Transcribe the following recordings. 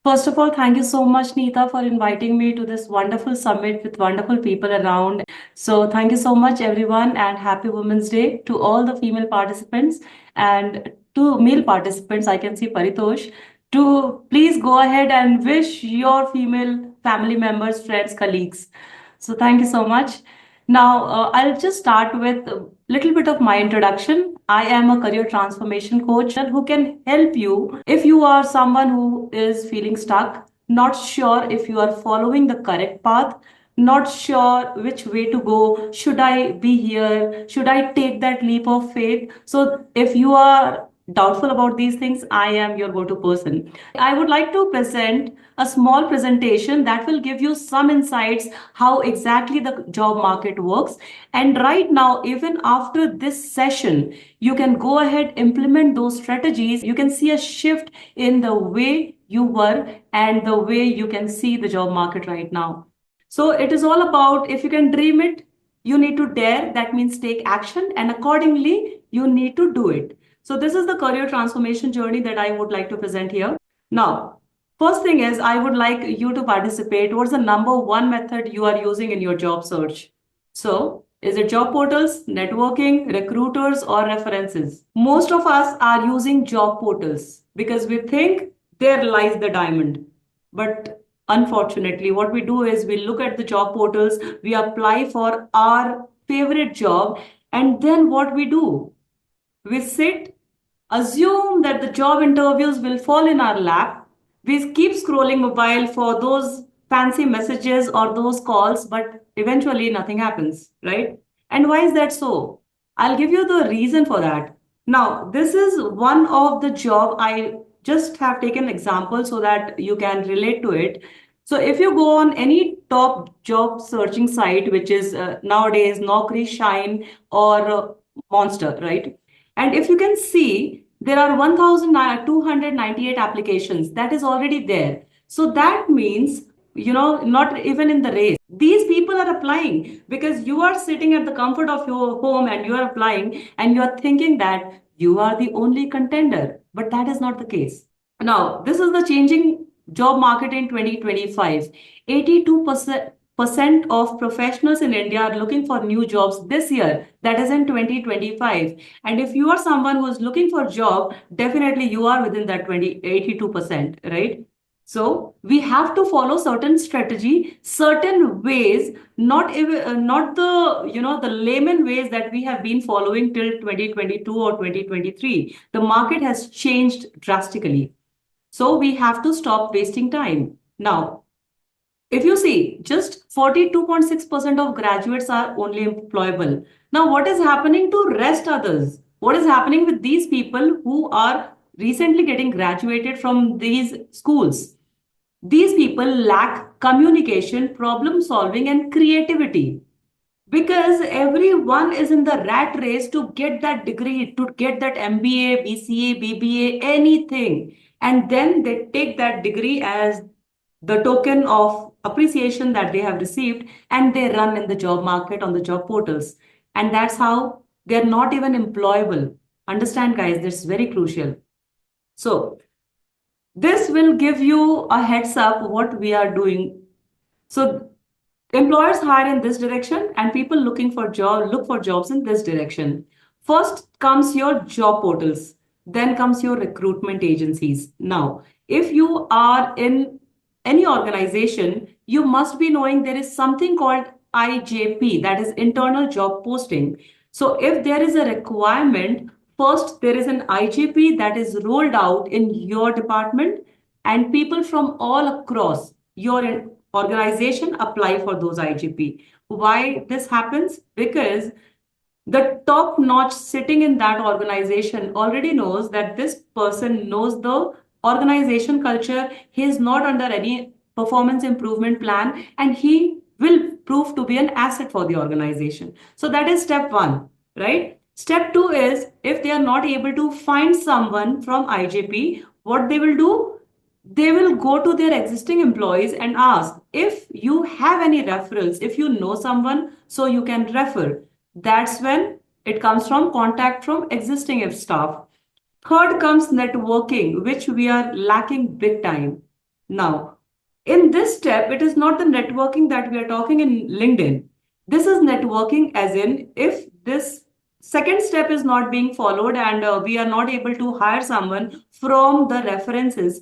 First of all, thank you so much, Neeta, for inviting me to this wonderful summit with wonderful people around. So, thank you so much, everyone, and happy Women's Day to all the female participants and to male participants. I can see Paritosh. To please go ahead and wish your female family members, friends, colleagues. So, thank you so much. Now, I'll just start with a little bit of my introduction. I am a career transformation coach who can help you if you are someone who is feeling stuck, not sure if you are following the correct path, not sure which way to go. Should I be here? Should I take that leap of faith? So, if you are doubtful about these things, I am your go to person. I would like to present a small presentation that will give you some insights how exactly the job market works. And right now, even after this session, you can go ahead, implement those strategies. You can see a shift in the way you were and the way you can see the job market right now. So it is all about if you can dream it, you need to dare. That means take action, and accordingly, you need to do it. So this is the career transformation journey that I would like to present here. Now, first thing is I would like you to participate. What's the number one method you are using in your job search? So, is it job portals, networking, recruiters, or references? Most of us are using job portals because we think there lies the diamond. But unfortunately, what we do is we look at the job portals, we apply for our favorite job, and then what we do? We sit, assume that the job interviews will fall in our lap. We keep scrolling mobile for those fancy messages or those calls, but eventually nothing happens, right? And why is that so? I'll give you the reason for that. Now, this is one of the job I just have taken example so that you can relate to it. So if you go on any top job searching site, which is nowadays Naukri, Shine, or Monster, right? And if you can see, there are 1,298 applications that is already there. So that means, not even in the race. These people are applying because you are sitting at the comfort of your home and you are applying and you are thinking that you are the only contender. But that is not the case. Now, this is the changing job market in 2025. 82% of professionals in India are looking for new jobs this year. That is in 2025. And if you are someone who is looking for a job, definitely you are within that 82%, right? So we have to follow certain strategy, certain ways, not the the layman ways that we have been following till 2022 or 2023. The market has changed drastically. So we have to stop wasting time. Now, if you see, just 42.6% of graduates are only employable. Now, what is happening to rest others? What is happening with these people who are recently getting graduated from these schools? These people lack communication, problem solving, and creativity because everyone is in the rat race to get that degree, to get that MBA, BCA, BBA, anything. And then they take that degree as the token of appreciation that they have received and they run in the job market on the job portals. And that's how they're not even employable. Understand, guys, this is very crucial. So, this will give you a heads up what we are doing. So, employers hire in this direction and people looking for job look for jobs in this direction. First comes your job portals, then comes your recruitment agencies. Now, if you are in any organization, you must be knowing there is something called IJP, that is internal job posting. So if there is a requirement, first there is an IJP that is rolled out in your department and people from all across your organization apply for those IGP. Why this happens? Because the top notch sitting in that organization already knows that this person knows the organization culture. He is not under any performance improvement plan and he will prove to be an asset for the organization. So that is step one, right? Step two is if they are not able to find someone from IGP, what they will do? They will go to their existing employees and ask if you have any referrals, if you know someone, so you can refer. That's when it comes from contact from existing staff. Third comes networking, which we are lacking big time. Now, in this step, it is not the networking that we are talking in LinkedIn. This is networking, as in, if this second step is not being followed and we are not able to hire someone from the references,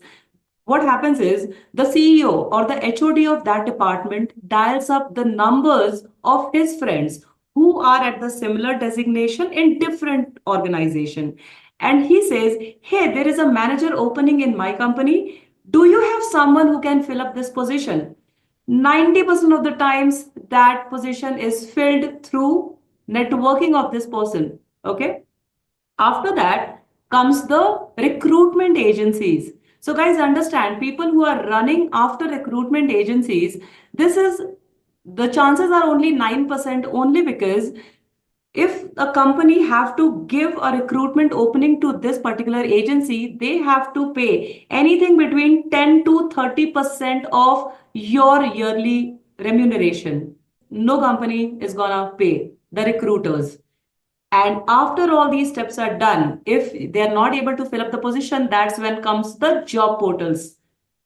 what happens is the CEO or the HOD of that department dials up the numbers of his friends who are at the similar designation in different organization, and he says, hey, there is a manager opening in my company. Do you have someone who can fill up this position? 90% of the times that position is filled through networking of this person. Okay. After that comes the recruitment agencies. So, guys, understand, people who are running after recruitment agencies, this is the chances are only 9%, only because if a company have to give a recruitment opening to this particular agency, they have to pay anything between 10 to 30% of your yearly remuneration. No company is gonna pay the recruiters. And after all these steps are done, if they are not able to fill up the position, that's when comes the job portals.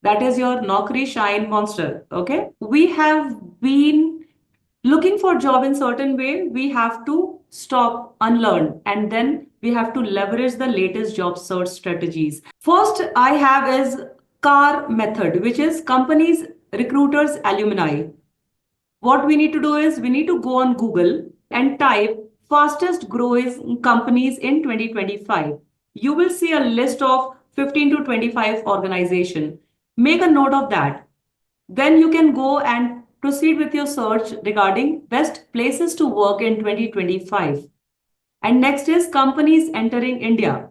That is your Naukri Shine Monster. Okay. We have been looking for job in certain way. We have to stop, unlearn, and then we have to leverage the latest job search strategies. First, I have is CAR method, which is companies, recruiters, alumni. What we need to do is we need to go on Google and type fastest growing companies in 2025. You will see a list of 15 to 25 organization. Make a note of that. Then you can go and proceed with your search regarding best places to work in 2025. And next is companies entering India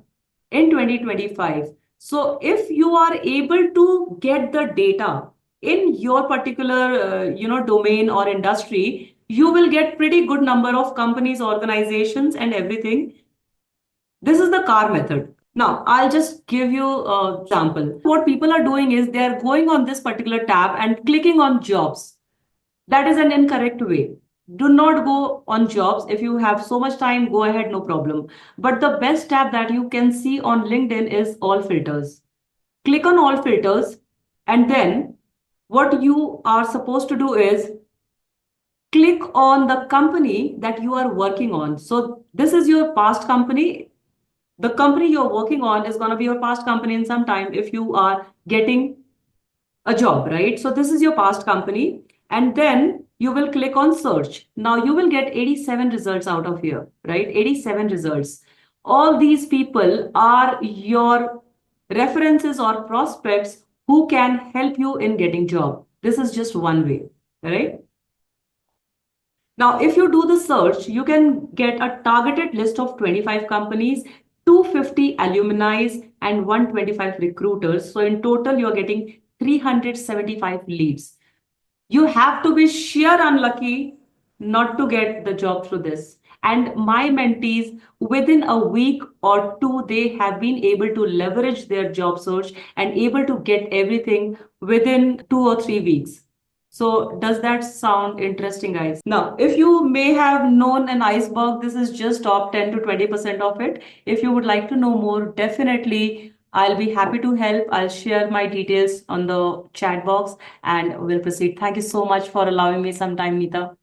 in 2025. So if you are able to get the data in your particular domain or industry, you will get pretty good number of companies, organizations, and everything. This is the CAR method. Now, I'll just give you an example. What people are doing is they are going on this particular tab and clicking on jobs. That is an incorrect way. Do not go on jobs. If you have so much time, go ahead, no problem. But the best tab that you can see on LinkedIn is all filters. Click on all filters, and then what you are supposed to do is click on the company that you are working on. So this is your past company. The company you're working on is going to be your past company in some time if you are getting a job, right? So this is your past company. And then you will click on search. Now you will get 87 results out of here, right? 87 results. All these people are your references or prospects who can help you in getting job. This is just one way, right? Now, if you do the search, you can get a targeted list of 25 companies, 250 alumni, and 125 recruiters. So in total, you're getting 375 leads. You have to be sheer unlucky not to get the job through this. And my mentees, within a week or two, they have been able to leverage their job search and able to get everything within 2 or 3 weeks. So does that sound interesting, guys? Now, if you may have known an iceberg, this is just top 10 to 20% of it. If you would like to know more, definitely I'll be happy to help. I'll share my details on the chat box and we'll proceed. Thank you so much for allowing me some time, Neeta.